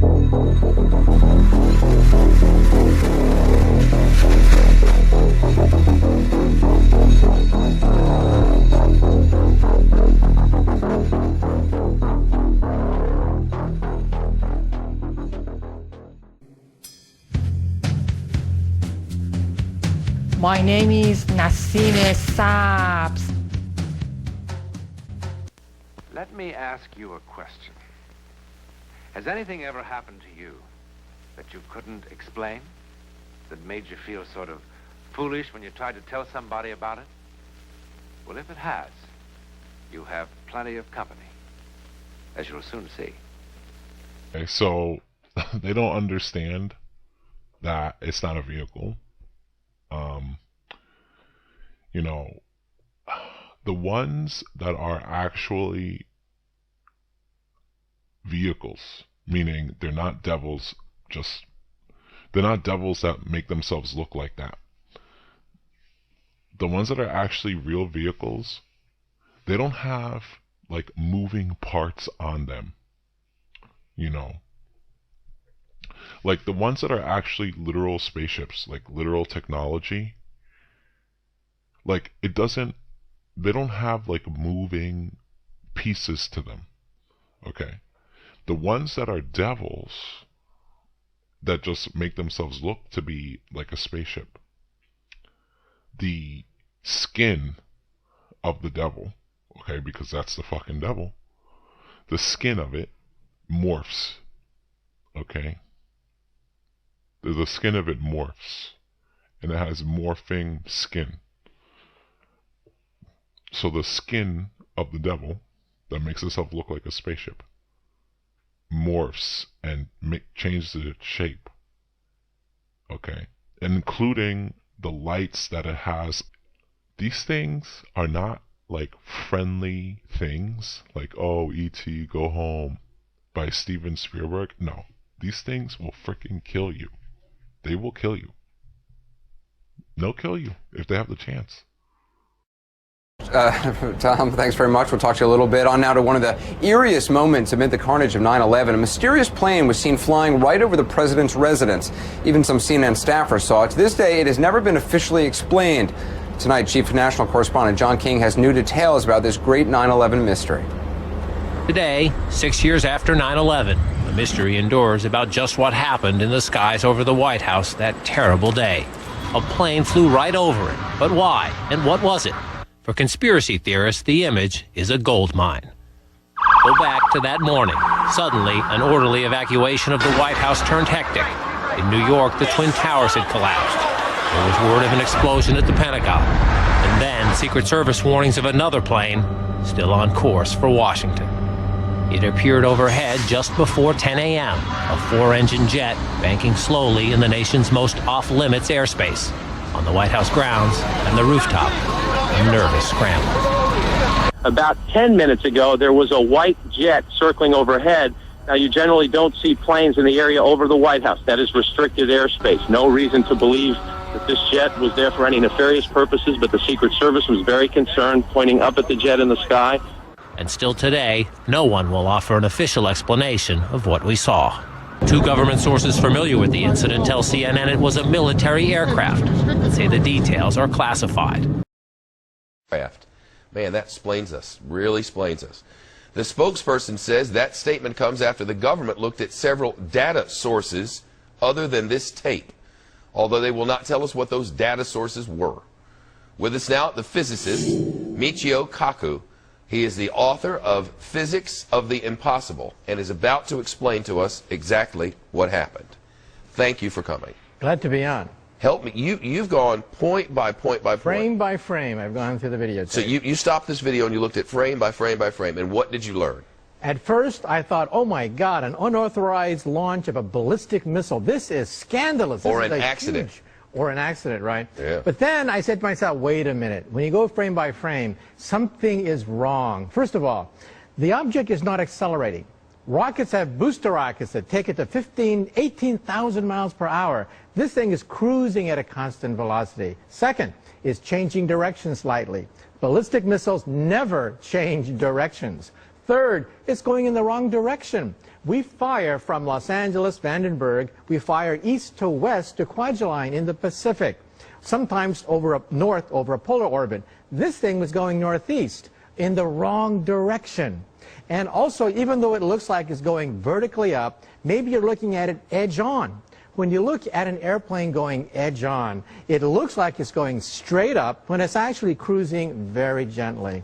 My name is Nassim Saabs. Let me ask you a question. Has anything ever happened to you that you couldn't explain? That made you feel sort of foolish when you tried to tell somebody about it? Well, if it has, you have plenty of company, as you'll soon see. Okay, so they don't understand that it's not a vehicle. You know, the ones that are actually vehicles, meaning they're not devils, they're not devils that make themselves look like that. The ones that are actually real vehicles, they don't have like moving parts on them, you know. Like the ones that are actually literal spaceships, like literal technology, like they don't have like moving pieces to them. Okay. The ones that are devils that just make themselves look to be like a spaceship, the skin of the devil, okay, because that's the fucking devil, the skin of it morphs, okay? The skin of it morphs, and it has morphing skin. So the skin of the devil that makes itself look like a spaceship morphs and changes its shape, okay? Including the lights that it has. These things are not like friendly things, like, oh, E.T. Go Home by Steven Spielberg. No, these things will freaking kill you. They will kill you. They'll kill you if they have the chance. Tom, thanks very much. We'll talk to you a little bit. On now to one of the eeriest moments amid the carnage of 9/11. A mysterious plane was seen flying right over the president's residence. Even some CNN staffers saw it. To this day, it has never been officially explained. Tonight, Chief National Correspondent John King has new details about this great 9/11 mystery. Today, 6 years after 9/11, the mystery endures about just what happened in the skies over the White House that terrible day. A plane flew right over it. But why? And what was it? For conspiracy theorists, the image is a gold mine. Go back to that morning. Suddenly, an orderly evacuation of the White House turned hectic. In New York, the Twin Towers had collapsed. There was word of an explosion at the Pentagon. And then Secret Service warnings of another plane still on course for Washington. It appeared overhead just before 10 a.m., a four-engine jet banking slowly in the nation's most off-limits airspace. On the White House grounds and the rooftop, a nervous scramble. About 10 minutes ago, there was a white jet circling overhead. Now, you generally don't see planes in the area over the White House. That is restricted airspace. No reason to believe that this jet was there for any nefarious purposes, but the Secret Service was very concerned, pointing up at the jet in the sky. And still today, no one will offer an official explanation of what we saw. Two government sources familiar with the incident tell CNN it was a military aircraft, but say the details are classified. Man, that explains us, really explains us. The spokesperson says that statement comes after the government looked at several data sources other than this tape, although they will not tell us what those data sources were. With us now, the physicist, Michio Kaku. He is the author of Physics of the Impossible and is about to explain to us exactly what happened. Thank you for coming. Glad to be on. Help me. You've gone point by point by point. Frame by frame, I've gone through the video. So you stopped this video and you looked at frame by frame by frame, and what did you learn? At first, I thought, oh my God, an unauthorized launch of a ballistic missile. This is scandalous. Or an accident. Or an accident, right? Yeah. But then I said to myself, wait a minute. When you go frame by frame, something is wrong. First of all, the object is not accelerating. Rockets have booster rockets that take it to 18,000 miles per hour. This thing is cruising at a constant velocity. Second, it's changing direction slightly. Ballistic missiles never change directions. Third, it's going in the wrong direction. We fire from Los Angeles, Vandenberg, we fire east to west to Kwajalein in the Pacific, sometimes north over a polar orbit. This thing was going northeast in the wrong direction. And also, even though it looks like it's going vertically up, maybe you're looking at it edge on. When you look at an airplane going edge on, it looks like it's going straight up when it's actually cruising very gently.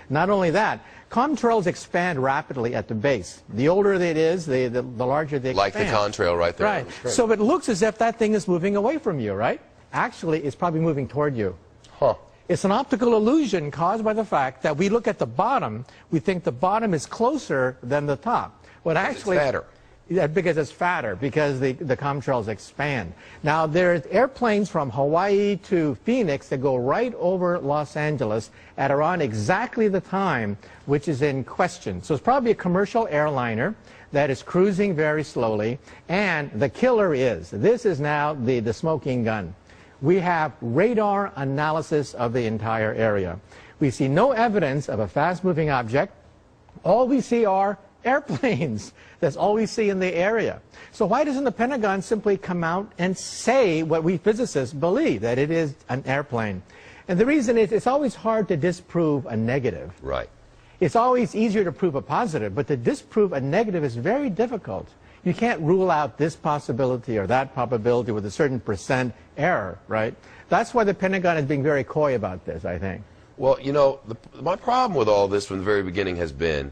Not only that, contrails expand rapidly at the base. The older it is, the larger they expand. Like the contrail right there. Right. So it looks as if that thing is moving away from you, right? Actually, it's probably moving toward you. Huh. It's an optical illusion caused by the fact that we look at the bottom, we think the bottom is closer than the top. When actually, it's fatter. Yeah, because it's fatter, because the contrails expand. Now, there's airplanes from Hawaii to Phoenix that go right over Los Angeles at around exactly the time which is in question. So it's probably a commercial airliner that is cruising very slowly, and the killer is, this is now the smoking gun. We have radar analysis of the entire area. We see no evidence of a fast-moving object. All we see are airplanes. That's all we see in the area. So why doesn't the Pentagon simply come out and say what we physicists believe, that it is an airplane? And the reason is it's always hard to disprove a negative. Right. It's always easier to prove a positive, but to disprove a negative is very difficult. You can't rule out this possibility or that probability with a certain % error, right? That's why the Pentagon is being very coy about this, I think. Well, you know, my problem with all this from the very beginning has been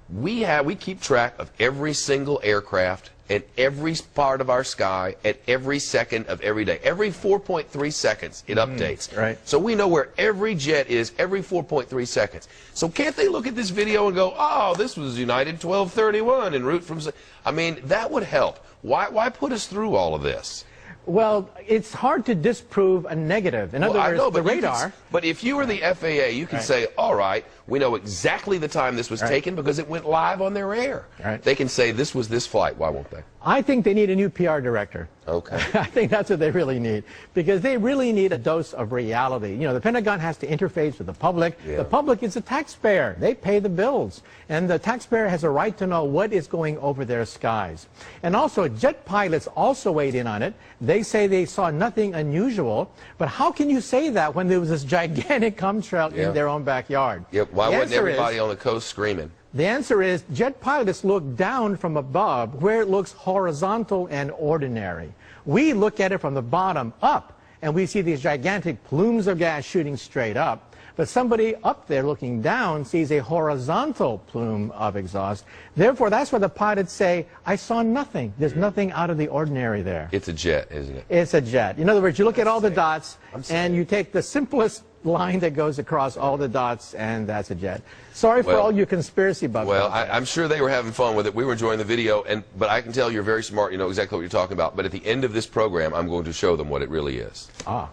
we keep track of every single aircraft and every part of our sky at every second of every day. Every 4.3 seconds it updates. Right. So we know where every jet is every 4.3 seconds. So can't they look at this video and go, oh, this was United 1231 en route from... I mean, that would help. Why put us through all of this? Well, it's hard to disprove a negative. In other words, the radar... But if you were the FAA, you can say, all right, we know exactly the time this was taken because it went live on their air. Right. They can say this was this flight. Why won't they? I think they need a new PR director. Okay. I think that's what they really need, because they really need a dose of reality. You know, the Pentagon has to interface with the public. Yeah. The public is the taxpayer. They pay the bills. And the taxpayer has a right to know what is going over their skies. And also, jet pilots also weighed in on it. They say they saw nothing unusual. But how can you say that when there was this gigantic contrail in their own backyard? Yep. Why wasn't everybody on the coast screaming? The answer is jet pilots look down from above where it looks horizontal and ordinary. We look at it from the bottom up, and we see these gigantic plumes of gas shooting straight up. But somebody up there looking down sees a horizontal plume of exhaust. Therefore, that's why the pilots say, I saw nothing. There's nothing out of the ordinary there. It's a jet, isn't it? It's a jet. In other words, you look at all the dots, and you take the simplest line that goes across all the dots, and that's a jet. Sorry for all you conspiracy buffs. Well, I'm sure they were having fun with it. We were enjoying the video, but I can tell you're very smart. You know exactly what you're talking about. But at the end of this program, I'm going to show them what it really is.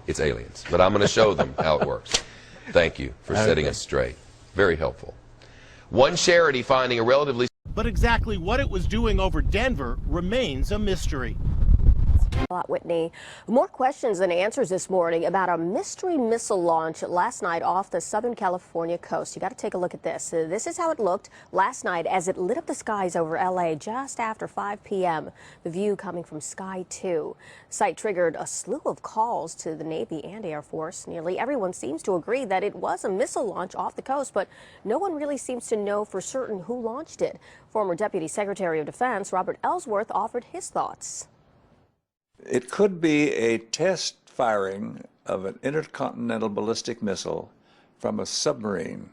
It's aliens. But I'm going to show them how it works. Thank you for setting us straight. Very helpful. One charity finding a relatively... But exactly what it was doing over Denver remains a mystery. Whitney, more questions than answers this morning about a mystery missile launch last night off the Southern California coast. You got to take a look at this. This is how it looked last night as it lit up the skies over LA just after 5 p.m. The view coming from Sky 2. Sight triggered a slew of calls to the Navy and Air Force. Nearly everyone seems to agree that it was a missile launch off the coast, but no one really seems to know for certain who launched it. Former Deputy Secretary of Defense Robert Ellsworth offered his thoughts. It could be a test firing of an intercontinental ballistic missile from a submarine,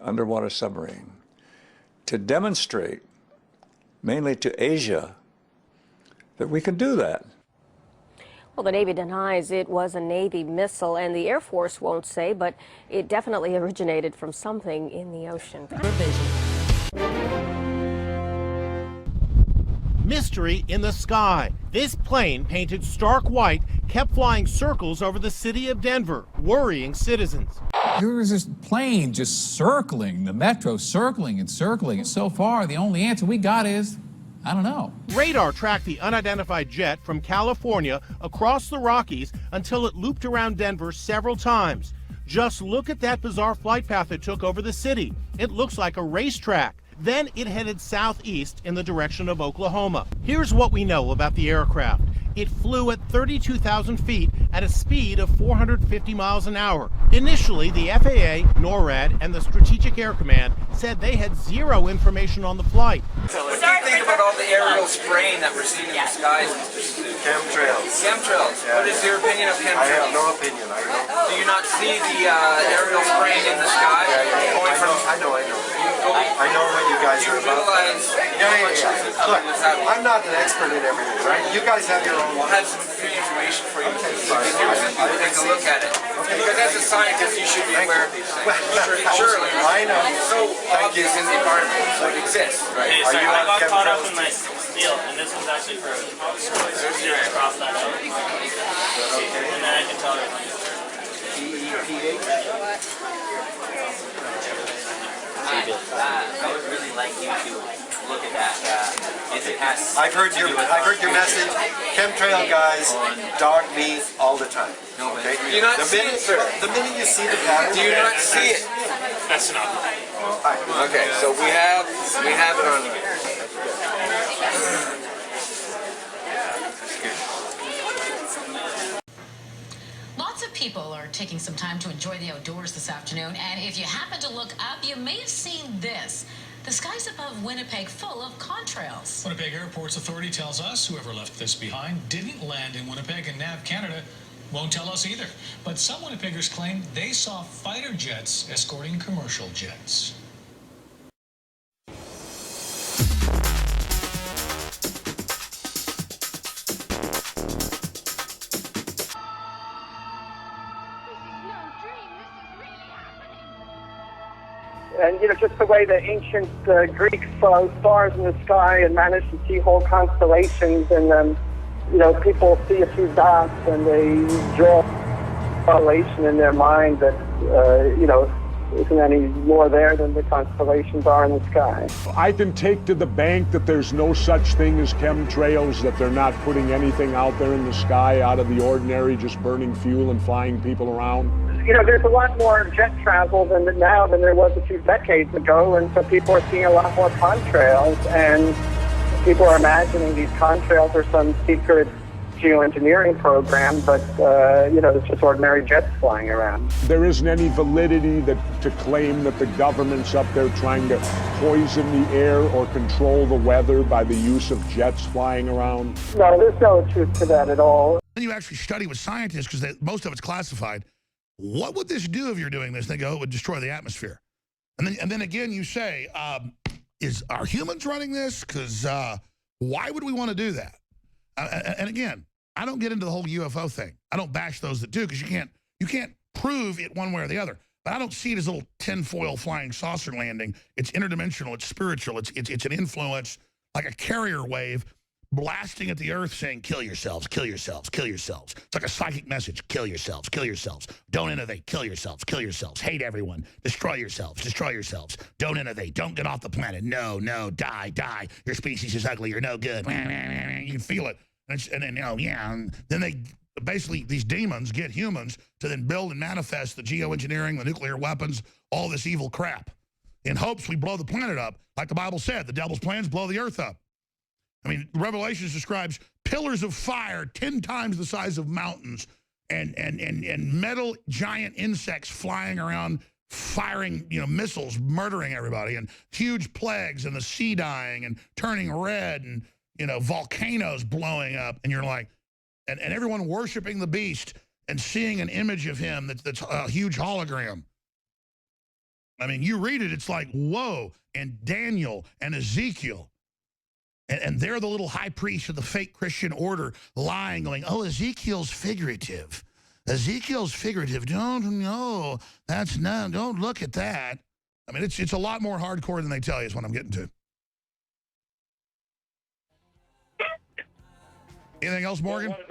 underwater submarine, to demonstrate, mainly to Asia, that we can do that. Well, the Navy denies it was a Navy missile, and the Air Force won't say, but it definitely originated from something in the ocean. Mystery in the sky. This plane, painted stark white, kept flying circles over the city of Denver, worrying citizens. There was this plane just circling, the metro circling and circling, and so far the only answer we got is, I don't know. Radar tracked the unidentified jet from California across the Rockies until it looped around Denver several times. Just look at that bizarre flight path it took over the city. It looks like a racetrack. Then it headed southeast in the direction of Oklahoma. Here's what we know about the aircraft. It flew at 32,000 feet at a speed of 450 miles an hour. Initially, the FAA, NORAD, and the Strategic Air Command said they had zero information on the flight. So what do you think about all the aerial spraying that we're seeing in the skies, Mr. Stu? Chemtrails. Chemtrails. Yeah. What is your opinion of chemtrails? I have no opinion. Do you not see the aerial spraying in the sky? I know. I know what you guys are about. Look, I'm not an expert in everything, right? You guys have your own. We'll have some free information for you. Take a look at it. Because as a scientist, you should be aware of these things. Surely. I know. So obvious in the environment, so it exists, right? Hey, sorry, I got caught up in my deal, and this one's actually for cross that out. And then I can tell you. I would really like you to look at that. If it has. I've heard your message. Chemtrail guys dog me all the time. Okay? Do you not see it, sir? The minute you see the pattern. Do you not see it? That's enough. Okay, so we have it on. Lots of people are taking some time to enjoy the outdoors this afternoon, and if you happen to look up, you may have seen this. The skies above Winnipeg full of contrails. Winnipeg Airport's authority tells us whoever left this behind didn't land in Winnipeg, and NAV Canada won't tell us either. But some Winnipeggers claim they saw fighter jets escorting commercial jets. And, just the way the ancient Greeks saw stars in the sky and managed to see whole constellations, and, people see a few dots and they draw a correlation in their mind that, isn't any more there than the constellations are in the sky. I can take to the bank that there's no such thing as chemtrails, that they're not putting anything out there in the sky out of the ordinary, just burning fuel and flying people around. There's a lot more jet travel now than there was a few decades ago, and so people are seeing a lot more contrails, and people are imagining these contrails are some secret geoengineering program, but, it's just ordinary jets flying around. There isn't any validity to claim that the government's up there trying to poison the air or control the weather by the use of jets flying around. No, there's no truth to that at all. When you actually study with scientists, because most of it's classified, what would this do if you're doing this? They go, it would destroy the atmosphere. And then again, you say, are humans running this? Because why would we want to do that? And again, I don't get into the whole UFO thing. I don't bash those that do, because you can't prove it one way or the other. But I don't see it as a little tinfoil flying saucer landing. It's interdimensional. It's spiritual. It's an influence, like a carrier wave, blasting at the earth saying, kill yourselves, kill yourselves, kill yourselves. It's like a psychic message. Kill yourselves, kill yourselves. Don't innovate, kill yourselves, kill yourselves. Hate everyone, destroy yourselves, destroy yourselves. Don't innovate, don't get off the planet. No, die. Your species is ugly, you're no good. You can feel it. And then they basically, these demons get humans to then build and manifest the geoengineering, the nuclear weapons, all this evil crap, in hopes we blow the planet up. Like the Bible said, the devil's plans blow the earth up. I mean, Revelations describes pillars of fire 10 times the size of mountains, and metal giant insects flying around, firing missiles, murdering everybody, and huge plagues, and the sea dying and turning red, and volcanoes blowing up, and you're like, and everyone worshiping the beast and seeing an image of him that's a huge hologram. I mean, you read it, it's like, whoa, and Daniel and Ezekiel. And they're the little high priest of the fake Christian order lying, going, oh, Ezekiel's figurative. Ezekiel's figurative. Don't look at that. I mean, it's a lot more hardcore than they tell you is what I'm getting to. Anything else, Morgan? Well, what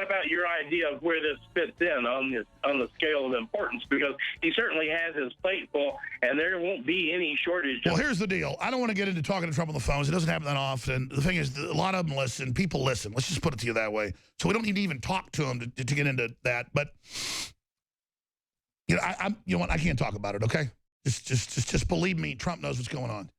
about your idea of where this fits in on the scale of importance? Because he certainly has his plate full, and there won't be any shortage. Well, here's the deal. I don't want to get into talking to Trump on the phones. It doesn't happen that often. The thing is, a lot of them listen. People listen. Let's just put it to you that way. So we don't need to even talk to them to get into that. But You know, you know what? I can't talk about it. Okay, just believe me. Trump knows what's going on.